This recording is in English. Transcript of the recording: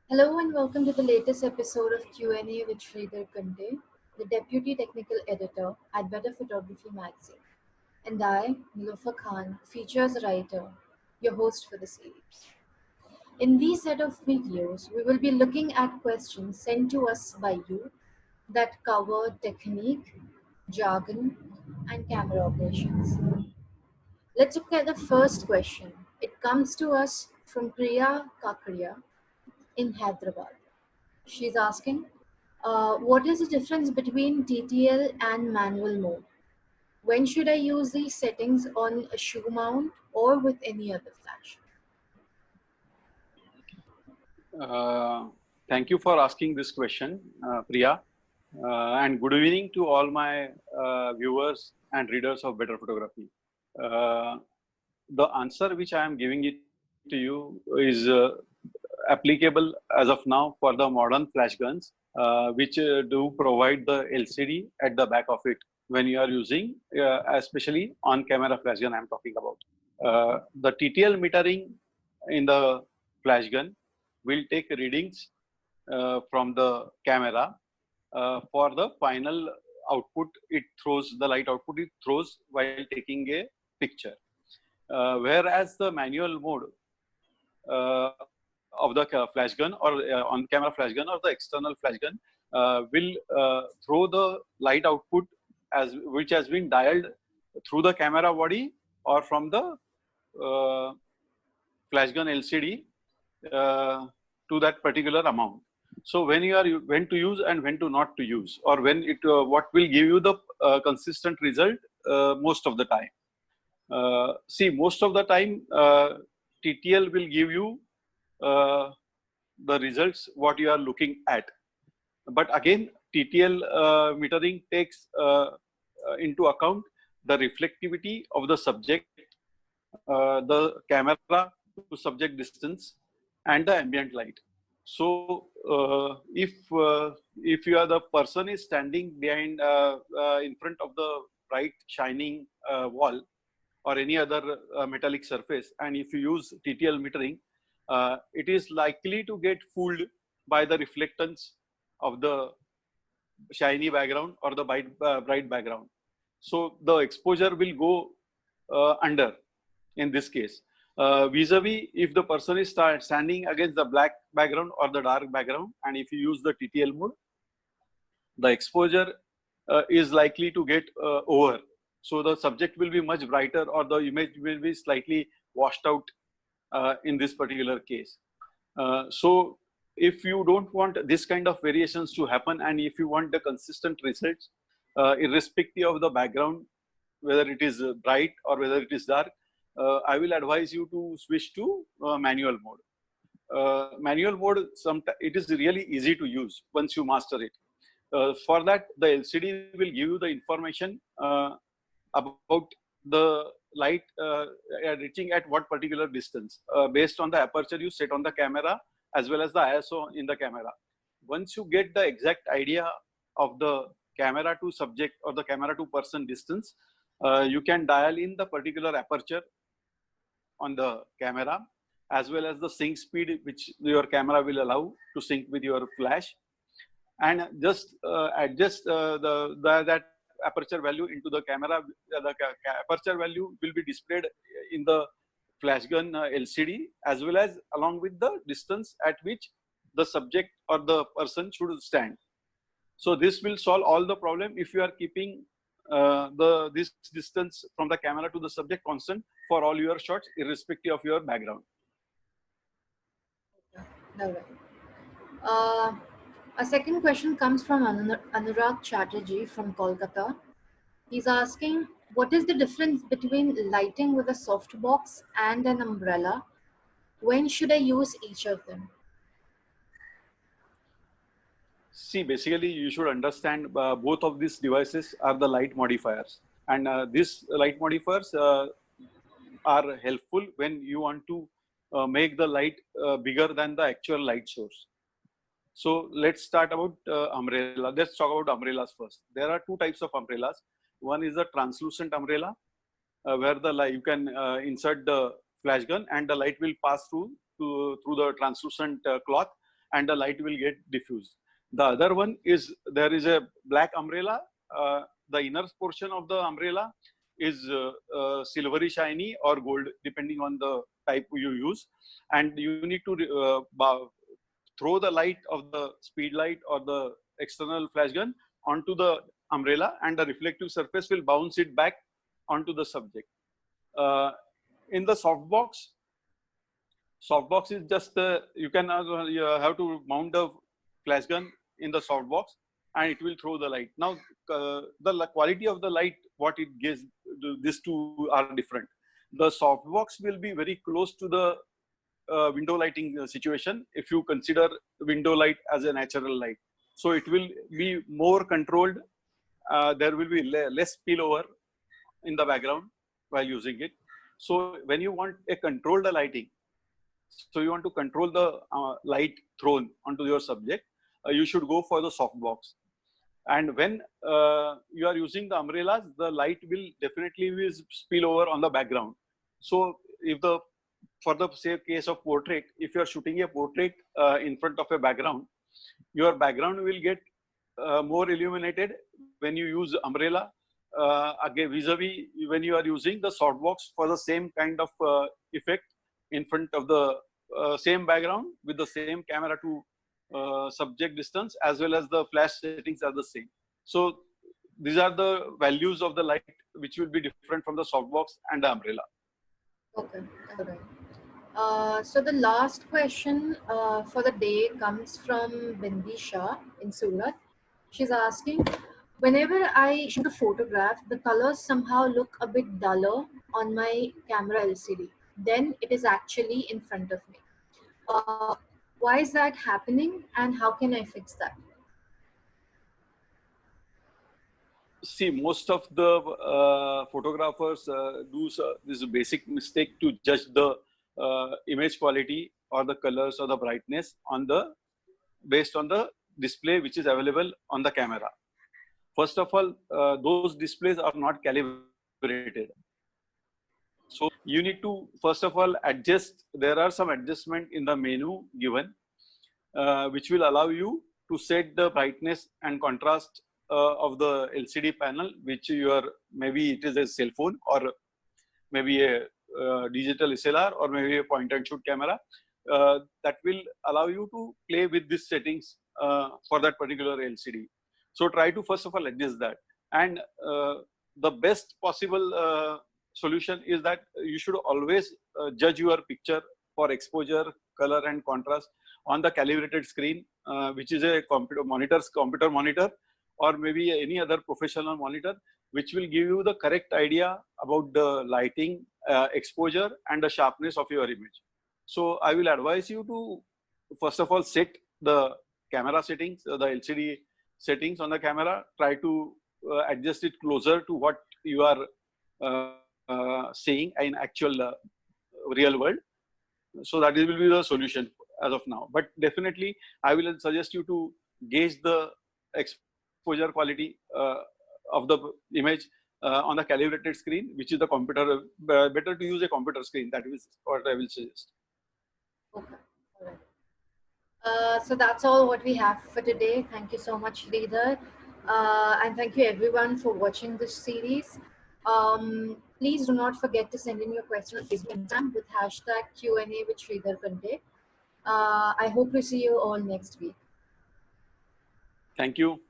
Hello and welcome to the latest episode of Q&A with Shridhar Kunte, the Deputy Technical Editor at Better Photography Magazine. And I, Nilofer Khan, features writer, your host for the series. In these set of videos, we will be looking at questions sent to us by you that cover technique, jargon, and camera operations. Let's look at the first question. It comes to us from Priya Kakria in Hyderabad. She's asking, what is the difference between TTL and manual mode? When should I use these settings on a shoe mount or with any other flash? Uh, Thank you for asking this question, Priya. And good evening to all my viewers and readers of Better Photography. Uh, the answer which I am giving it to you is applicable as of now for the modern flash guns, which do provide the LCD at the back of it when you are using, especially on camera flash gun I'm talking about. The TTL metering in the flash gun will take readings from the camera for the final output it throws, the light output it throws while taking a picture. Whereas the manual mode of the flash gun or on camera flash gun or the external flash gun will throw the light output which has been dialed through the camera body or from the uh, flash gun LCD to that particular amount. So when you are when to use and when to not to use, or when it what will give you the consistent result most of the time. See, most of the time TTL will give you uh, the results what you are looking at. But again, TTL metering takes into account the reflectivity of the subject, the camera to subject distance, and the ambient light. So if you are the person is standing behind in front of the bright shining wall or any other metallic surface, and if you use TTL metering, it is likely to get fooled by the reflectance of the shiny background or the bright background. So the exposure will go under in this case. Vis-a-vis, if the person is standing against the black background or the dark background, and if you use the TTL mode, the exposure is likely to get over. So the subject will be much brighter, or the image will be slightly washed out in this particular case. So if you don't want this kind of variations to happen, and if you want the consistent results, irrespective of the background, whether it is bright or whether it is dark, I will advise you to switch to manual mode. Manual mode, it is really easy to use once you master it. For that, the LCD will give you the information about the light reaching at what particular distance based on the aperture you set on the camera as well as the ISO in the camera. Once you get the exact idea of the camera to subject or the camera to person distance, you can dial in the particular aperture on the camera as well as the sync speed which your camera will allow to sync with your flash, and just adjust that aperture value into the camera. The aperture value will be displayed in the flash gun LCD as well as along with the distance at which the subject or the person should stand. So this will solve all the problem if you are keeping this distance from the camera to the subject constant for all your shots irrespective of your background. All right. Uh, a second question comes from Anurag Chatterjee from Kolkata. He's asking, what is the difference between lighting with a softbox and an umbrella? When should I use each of them? See, basically, you should understand both of these devices are the light modifiers, and these light modifiers are helpful when you want to make the light bigger than the actual light source. So let's start about umbrella. Let's talk about umbrellas first. There are two types of umbrellas. One is a translucent umbrella, where the light you can insert the flash gun and the light will pass through the translucent cloth, and the light will get diffused. The other one is there is a black umbrella. The inner portion of the umbrella is silvery shiny or gold depending on the type you use, and you need to throw the light of the speed light or the external flash gun onto the umbrella, and the reflective surface will bounce it back onto the subject. In the softbox is just you can you have to mount the flash gun in the softbox and it will throw the light. Now the quality of the light what it gives, these two are different. The softbox will be very close to the window lighting situation if you consider window light as a natural light. So it will be more controlled. There will be less spillover in the background while using it. So when you want a controlled lighting, so you want to control the light thrown onto your subject, you should go for the softbox. And when you are using the umbrellas, the light will definitely spill over on the background. So if the, for the say case of portrait, if you are shooting a portrait in front of a background, your background will get more illuminated when you use umbrella again vis-a-vis when you are using the softbox for the same kind of effect in front of the same background with the same camera to subject distance, as well as the flash settings are the same. So these are the values of the light which will be different from the softbox and the umbrella. Okay, all right. So the last question for the day comes from Bindi Shah in Surat. She's asking, whenever I shoot a photograph, the colors somehow look a bit duller on my camera LCD. Then it is actually in front of me. Why is that happening, and how can I fix that? See, most of the photographers do this basic mistake to judge the image quality or the colors or the brightness on the based on the display which is available on the camera. First of all, those displays are not calibrated. So you need to first of all adjust. There are some adjustment in the menu given, which will allow you to set the brightness and contrast of the LCD panel, which you are, maybe it is a cell phone or maybe a digital SLR or maybe a point and shoot camera, that will allow you to play with these settings for that particular LCD. So try to first of all adjust that, and the best possible solution is that you should always judge your picture for exposure, color and contrast on the calibrated screen, which is a computer monitor or maybe any other professional monitor, which will give you the correct idea about the lighting, exposure and the sharpness of your image. So I will advise you to first of all set the camera settings, the LCD settings on the camera, try to adjust it closer to what you are seeing in actual real world. So that will be the solution as of now. But definitely I will suggest you to gauge the exposure quality of the image on the calibrated screen, which is the computer. Better to use a computer screen. That is what I will suggest. Okay, all right. So that's all what we have for today. Thank you so much, Shridhar. And thank you everyone for watching this series. Please do not forget to send in your questions on Facebook and Instagram with hashtag Q&A with Shridhar Kunte. I hope to see you all next week. Thank you.